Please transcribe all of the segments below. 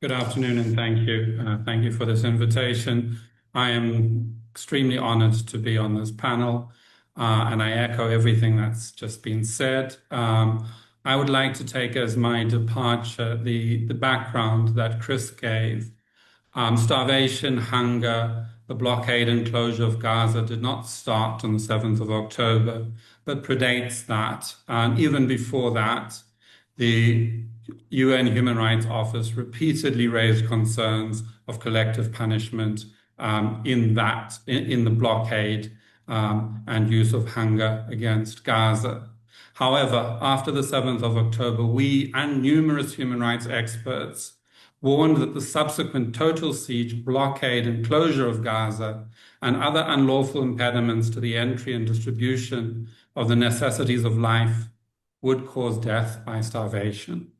Good afternoon, and thank you. Thank you for this invitation. I am extremely honored to be on this panel, and I echo everything that's just been said. I would like to take as my departure the background that Chris gave. Starvation, hunger, the blockade and closure of Gaza did not start on the 7th of October, but predates that. And even before that, the UN Human Rights Office repeatedly raised concerns of collective punishment in the blockade and use of hunger against Gaza. However, after the 7th of October, we and numerous human rights experts warned that the subsequent total siege, blockade, and closure of Gaza and other unlawful impediments to the entry and distribution of the necessities of life would cause death by starvation.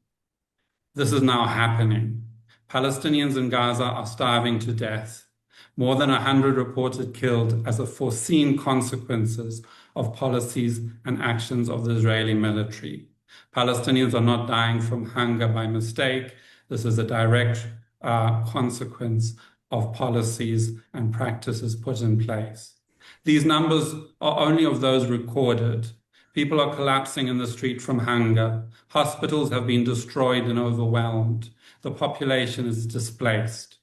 This is now happening. Palestinians in Gaza are starving to death. More than 100 reported killed as a foreseen consequences of policies and actions of the Israeli military. Palestinians are not dying from hunger by mistake. This is a direct consequence of policies and practices put in place. These numbers are only of those recorded. People are collapsing in the street from hunger. Hospitals have been destroyed and overwhelmed. The population is displaced.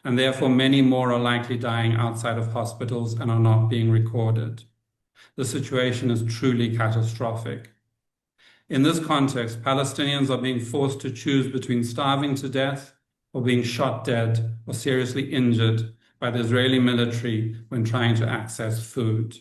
And therefore, many more are likely dying outside of hospitals and are not being recorded. The situation is truly catastrophic. In this context, Palestinians are being forced to choose between starving to death or being shot dead or seriously injured by the Israeli military when trying to access food.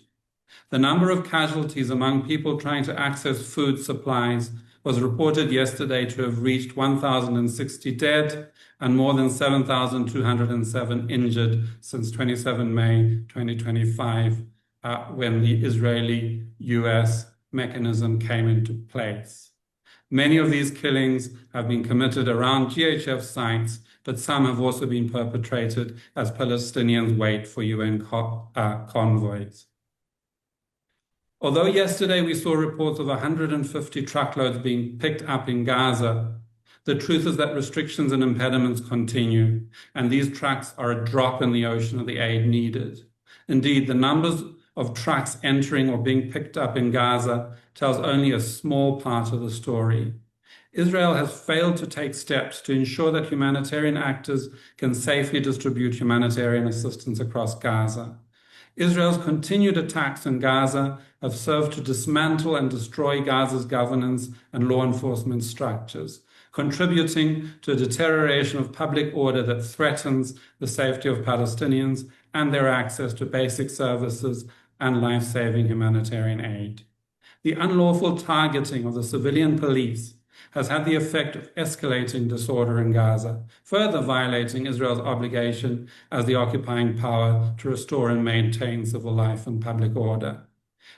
The number of casualties among people trying to access food supplies was reported yesterday to have reached 1,060 dead and more than 7,207 injured since 27 May 2025, when the Israeli-US mechanism came into place. Many of these killings have been committed around GHF sites, but some have also been perpetrated as Palestinians wait for UN convoys. Although yesterday we saw reports of 150 truckloads being picked up in Gaza, the truth is that restrictions and impediments continue, and these trucks are a drop in the ocean of the aid needed. Indeed, the numbers of trucks entering or being picked up in Gaza tells only a small part of the story. Israel has failed to take steps to ensure that humanitarian actors can safely distribute humanitarian assistance across Gaza. Israel's continued attacks in Gaza have served to dismantle and destroy Gaza's governance and law enforcement structures, contributing to a deterioration of public order that threatens the safety of Palestinians and their access to basic services and life-saving humanitarian aid. The unlawful targeting of the civilian police has had the effect of escalating disorder in Gaza, further violating Israel's obligation as the occupying power to restore and maintain civil life and public order.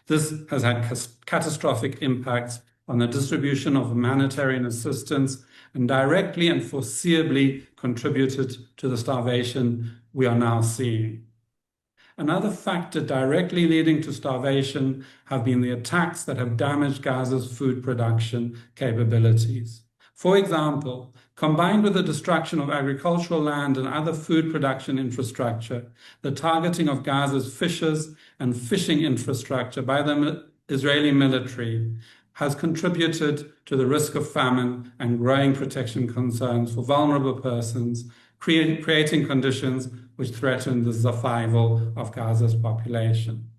This has had catastrophic impacts on the distribution of humanitarian assistance and directly and foreseeably contributed to the starvation we are now seeing. Another factor directly leading to starvation have been the attacks that have damaged Gaza's food production capabilities. For example, combined with the destruction of agricultural land and other food production infrastructure, the targeting of Gaza's fishers and fishing infrastructure by the Israeli military has contributed to the risk of famine and growing protection concerns for vulnerable persons, creating conditions which threaten the survival of Gaza's population.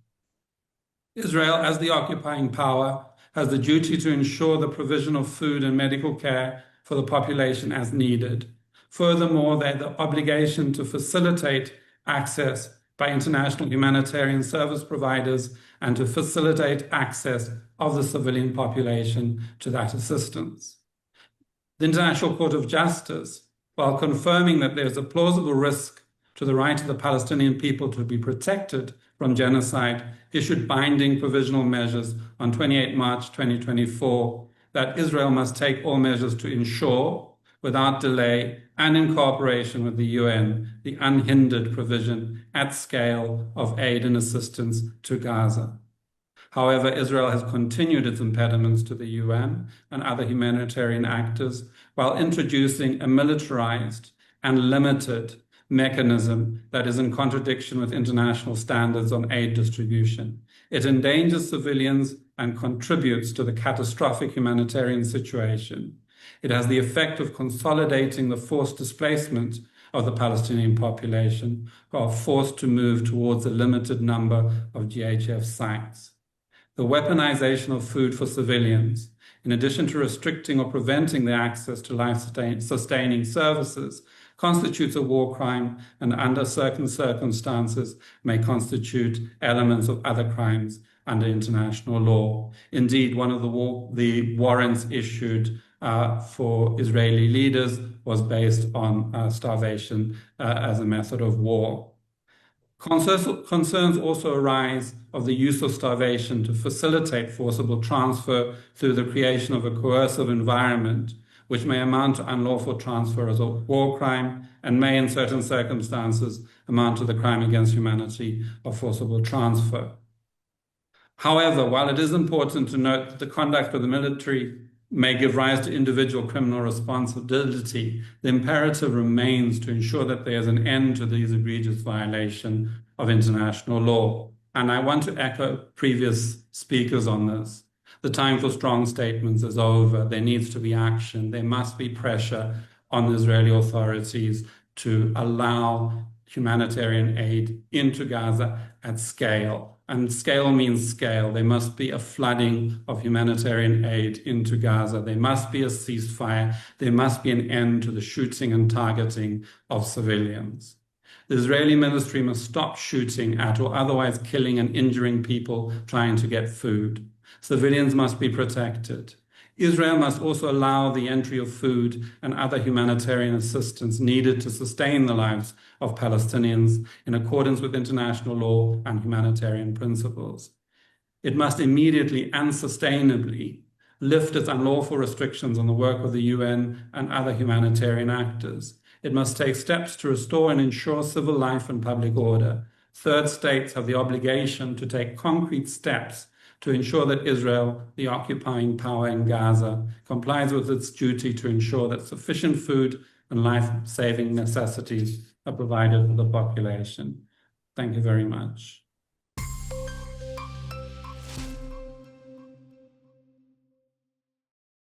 Israel, as the occupying power, has the duty to ensure the provision of food and medical care for the population as needed. Furthermore, they have the obligation to facilitate access by international humanitarian service providers and to facilitate access of the civilian population to that assistance. The International Court of Justice, while confirming that there's a plausible risk to the right of the Palestinian people to be protected from genocide, issued binding provisional measures on 28 March 2024 that Israel must take all measures to ensure, without delay and in cooperation with the UN, the unhindered provision at scale of aid and assistance to Gaza. However, Israel has continued its impediments to the UN and other humanitarian actors while introducing a militarized and limited mechanism that is in contradiction with international standards on aid distribution. It endangers civilians and contributes to the catastrophic humanitarian situation. It has the effect of consolidating the forced displacement of the Palestinian population, who are forced to move towards a limited number of GHF sites. The weaponization of food for civilians, in addition to restricting or preventing their access to life-sustaining services, constitutes a war crime and under certain circumstances may constitute elements of other crimes under international law. Indeed, one of the warrants issued for Israeli leaders was based on starvation as a method of war. Concerns also arise of the use of starvation to facilitate forcible transfer through the creation of a coercive environment, which may amount to unlawful transfer as a war crime and may, in certain circumstances, amount to the crime against humanity of forcible transfer. However, while it is important to note that the conduct of the military may give rise to individual criminal responsibility, the imperative remains to ensure that there is an end to these egregious violations of international law. And I want to echo previous speakers on this. The time for strong statements is over. There needs to be action. There must be pressure on the Israeli authorities to allow humanitarian aid into Gaza at scale. And scale means scale. There must be a flooding of humanitarian aid into Gaza. There must be a ceasefire. There must be an end to the shooting and targeting of civilians. The Israeli military must stop shooting at or otherwise killing and injuring people trying to get food. Civilians must be protected. Israel must also allow the entry of food and other humanitarian assistance needed to sustain the lives of Palestinians in accordance with international law and humanitarian principles. It must immediately and sustainably lift its unlawful restrictions on the work of the UN and other humanitarian actors. It must take steps to restore and ensure civil life and public order. Third states have the obligation to take concrete steps to ensure that Israel, the occupying power in Gaza, complies with its duty to ensure that sufficient food and life-saving necessities are provided for the population. Thank you very much.